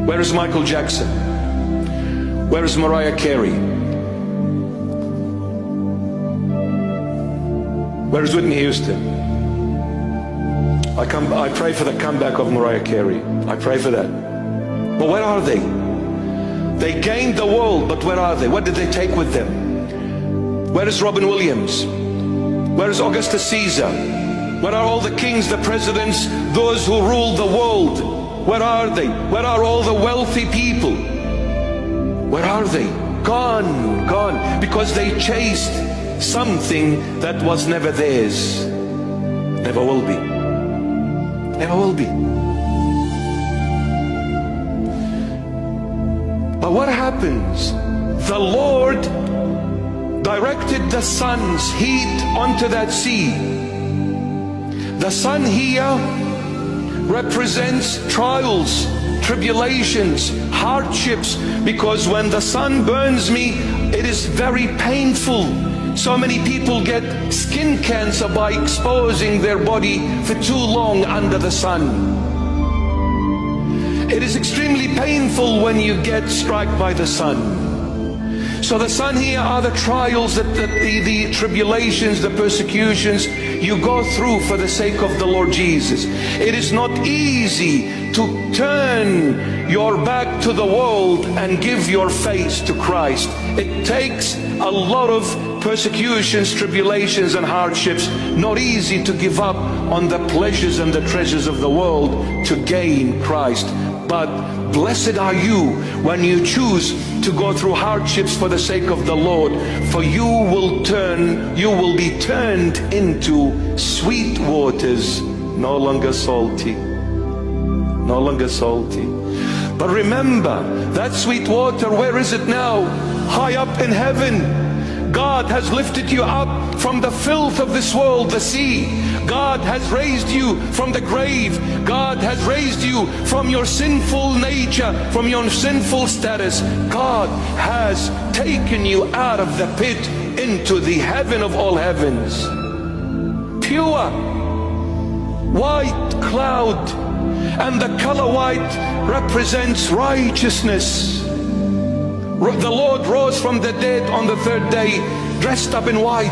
Where is Michael Jackson? Where is Mariah Carey? Where is Whitney Houston? I pray for the comeback of Mariah Carey. I pray for that. But where are they? They gained the world, but where are they? What did they take with them? Where is Robin Williams? Where is Augustus Caesar? Where are all the kings, the presidents, those who ruled the world? Where are they? Where are all the wealthy people? Where are they? Gone, gone. Because they chased something that was never theirs. Never will be. Never will be. But what happens? The Lord directed the sun's heat onto that sea. The sun here represents trials, tribulations, hardships, because when the sun burns me, it is very painful. So many people get skin cancer by exposing their body for too long under the sun. It is extremely painful when you get struck by the sun. So the sun here are the trials, the tribulations, the persecutions you go through for the sake of the Lord Jesus. It is not easy to turn your back to the world and give your face to Christ. It takes a lot of persecutions, tribulations and hardships. Not easy to give up on the pleasures and the treasures of the world to gain Christ. But blessed are you when you choose to go through hardships for the sake of the Lord, for you will be turned into sweet waters, no longer salty. No longer salty. But remember, that sweet water, where is it now? High up in heaven. God has lifted you up from the filth of this world, the sea. God has raised you from the grave. God has raised you from your sinful nature, from your sinful status. God has taken you out of the pit into the heaven of all heavens. Pure, white cloud, and the color white represents righteousness. The Lord rose from the dead on the third day, dressed up in white.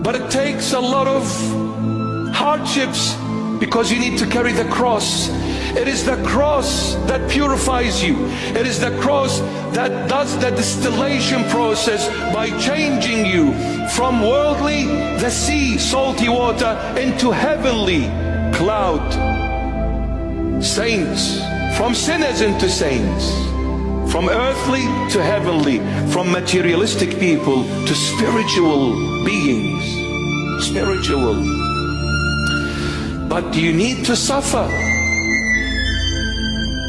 But it takes a lot of hardships because you need to carry the cross. It is the cross that purifies you. It is the cross that does the distillation process by changing you from worldly, the sea, salty water, into heavenly cloud. Saints, from sinners into saints, from earthly to heavenly, from materialistic people to spiritual beings. Spiritual. But you need to suffer.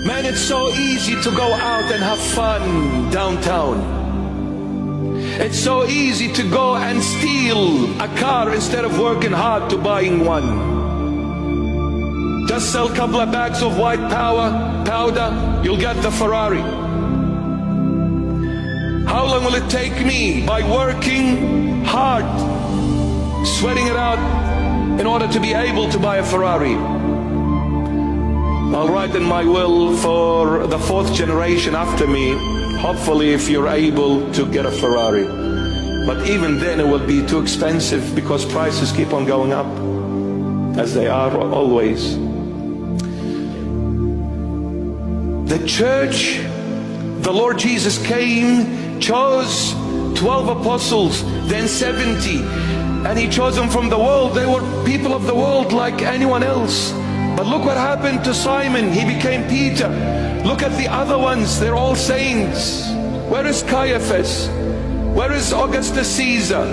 Man, it's so easy to go out and have fun downtown. It's so easy to go and steal a car instead of working hard to buying one. Just sell a couple of bags of white powder, you'll get the Ferrari. How long will it take me? By working hard, sweating it out in order to be able to buy a Ferrari. I'll write in my will for the fourth generation after me, hopefully if you're able to get a Ferrari. But even then it will be too expensive because prices keep on going up, as they are always. The church, the Lord Jesus came, chose 12 apostles, then 70, and He chose them from the world. They were people of the world like anyone else. But look what happened to Simon. He became Peter. Look at the other ones. They're all saints. Where is Caiaphas? Where is Augustus Caesar?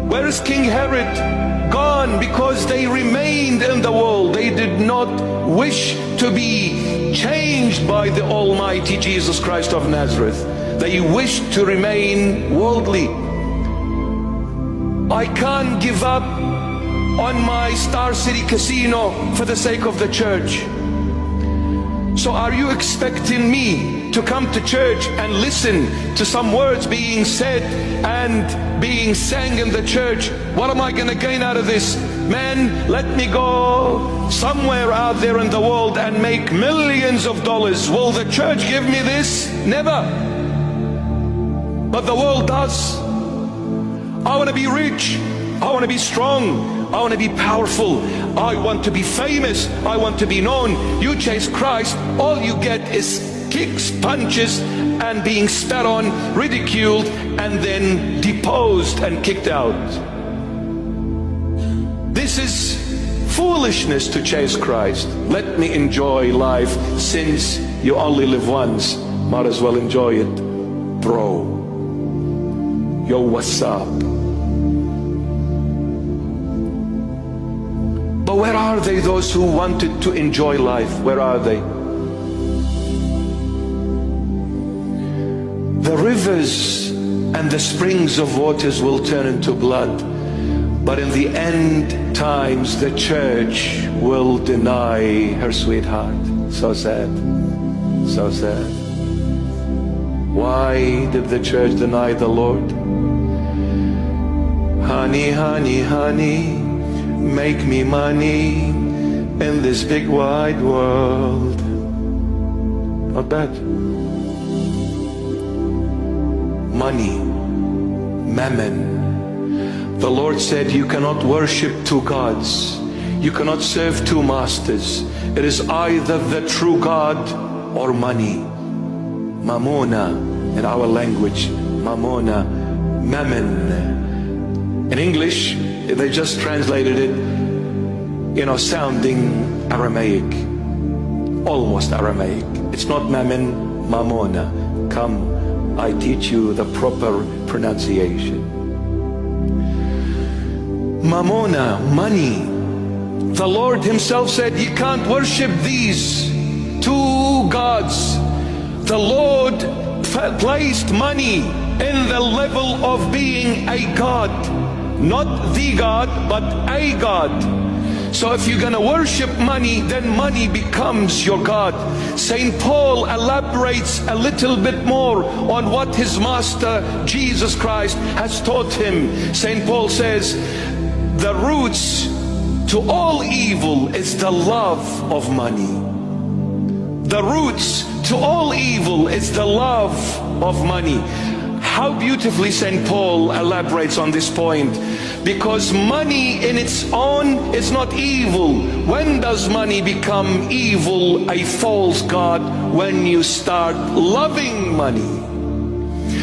Where is King Herod? Gone, because they remained in the world. They did not wish to be changed by the Almighty Jesus Christ of Nazareth. They wished to remain worldly. I can't give up on my Star City casino for the sake of the church. So are you expecting me to come to church and listen to some words being said and being sang in the church? What am I going to gain out of this? man, let me go somewhere out there in the world and make millions of dollars. Will the church give me this? Never. But the world does. I want to be rich. I want to be strong. I want to be powerful. I want to be famous. I want to be known. You chase Christ, all you get is kicks, punches, and being spat on, ridiculed, and then deposed and kicked out. This is foolishness to chase Christ. Let me enjoy life, since you only live once. Might as well enjoy it, bro. Yo, what's up? But where are they, those who wanted to enjoy life? Where are they? The rivers and the springs of waters will turn into blood, but in the end times the church will deny her sweetheart. So sad. So sad. Why did the church deny the Lord? Honey, honey, honey, make me money in this big wide world. Not bad. Money, mammon. The Lord said you cannot worship two gods. You cannot serve two masters. It is either the true God or money. Mamona in our language. Mamona, mammon. In English, they just translated it, sounding Aramaic. Almost Aramaic. It's not mammon, mamona. Come, I teach you the proper pronunciation. Mamona, money. The Lord himself said you can't worship these two gods. The Lord placed money in the level of being a god. Not the God, but a God. So if you're going to worship money, then money becomes your God. St. Paul elaborates a little bit more on what his master, Jesus Christ, has taught him. St. Paul says, the roots to all evil is the love of money. The roots to all evil is the love of money. How beautifully St. Paul elaborates on this point. Because money in its own is not evil. When does money become evil, a false god? When you start loving money.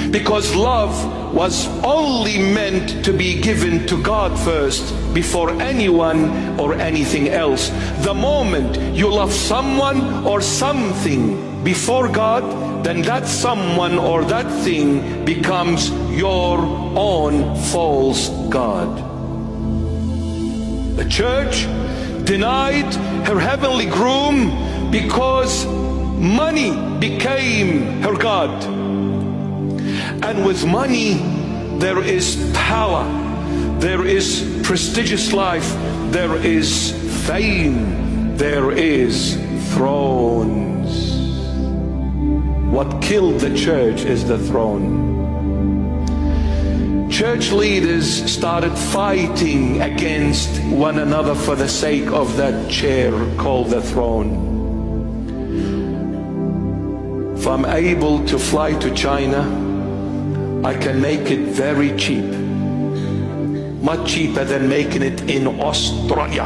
Because love was only meant to be given to God first, before anyone or anything else. The moment you love someone or something before God, then that someone or that thing becomes your own false god. The church denied her heavenly groom because money became her god. And with money there is power, there is prestigious life, there is fame, there is thrones. What killed the church is the throne. Church leaders started fighting against one another for the sake of that chair called the throne. If I'm able to fly to China, I can make it very cheap. Much cheaper than making it in Australia.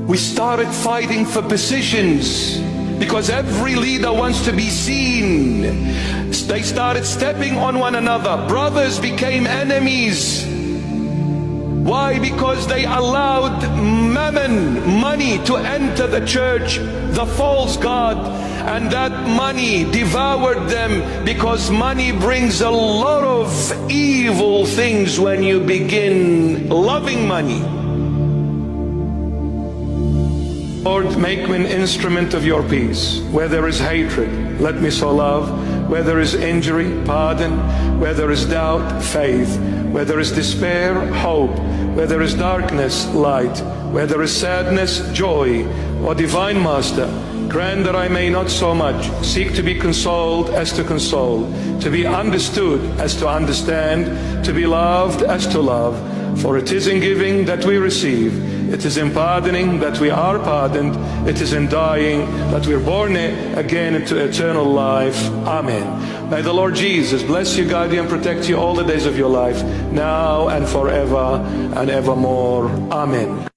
We started fighting for positions because every leader wants to be seen. They started stepping on one another. Brothers became enemies. Why? Because they allowed mammon, money, to enter the church, the false god, and that money devoured them, because money brings a lot of evil things when you begin loving money. Lord, make me an instrument of your peace. Where there is hatred, let me sow love. Where there is injury, pardon. Where there is doubt, faith. Where there is despair, hope. Where there is darkness, light. Where there is sadness, joy. O Divine Master, Grant that I may not so much seek to be consoled as to console, to be understood as to understand, to be loved as to love. For it is in giving that we receive, it is in pardoning that we are pardoned, it is in dying that we are born again into eternal life. Amen. May the Lord Jesus bless you, guide you, and protect you all the days of your life, now and forever and evermore. Amen.